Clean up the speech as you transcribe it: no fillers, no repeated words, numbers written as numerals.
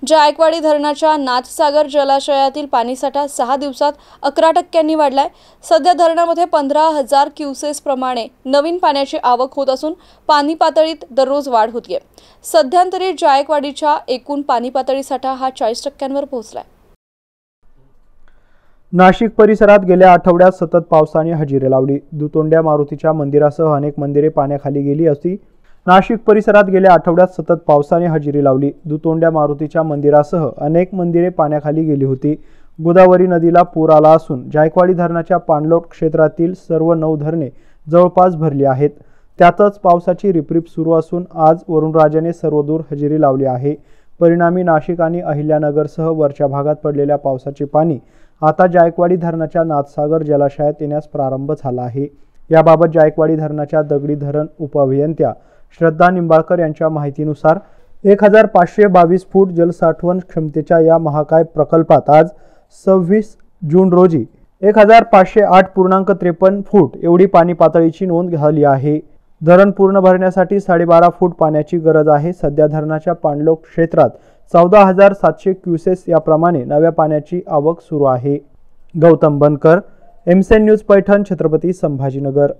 जायकवाडी धरणाच्या नाथसागर जलाशयातील पाणीसाठा 6 दिवसात 11% वाढलाय। सध्या धरणामध्ये 15,000 क्युसेस प्रमाणे नवीन पाण्याची आवक होत असून पाणी पातळीत दररोज वाढ होतीये। सध्यांतरी जायकवाडीच्या एकूण पाणी पातळी साठा हा 40%वर पोहोचलाय। नाशिक परिसरात गेल्या आठवड्यात सतत पावसाने हजेरी लावली। दुतोंड्या मारुतीच्या मंदिरासह अनेक मंदिरे पाण्याखाली गेली असती। नाशिक परिसरात गेल्या आठवड्यात सतत पावसाने हजेरी लावली। दुतोंड्या मारुतीच्या मंदिरासह अनेक मंदिरे पाण्याखाली गेली होती। गोदावरी नदीला पूर आला असून जायकवाडी धरणाच्या पाणलोट क्षेत्रातील सर्व 9 धरणे जवळपास भरली आहेत। त्यातच पावसाची रिपरिप सुरू असून आज वरुणराजाने सर्वदूर हजेरी लावली आहे। परिणामी नाशिक आणि अहिल्यानगरसह वरच्या भागात पडलेल्या पावसाचे पाणी आता जायकवाडी धरणाच्या नाथसागर जलाशयात येण्यास प्रारंभ झाला आहे। याबाबत जायकवाडी धरणाच्या दगडी धरण उपअभियंत्या श्रद्धा निंबाळकर यांच्या माहितीनुसार 1522 फूट जलसाठवण क्षमतेच्या या महाकाय प्रकल्पात आज 26 जून रोजी 1508.53 फूट एवढी पाणी पातळीची नोंद झाली आहे। धरण पूर्ण भरण्यासाठी 12.5 फूट पाण्याची गरज आहे। सध्या धरणाच्या पाणलोट क्षेत्रात 14,700 क्युसेस याप्रमाणे नव्या पाण्याची आवक सुरू आहे। गौतम बनकर, एमसेन न्यूज पैठण, छत्रपती संभाजीनगर।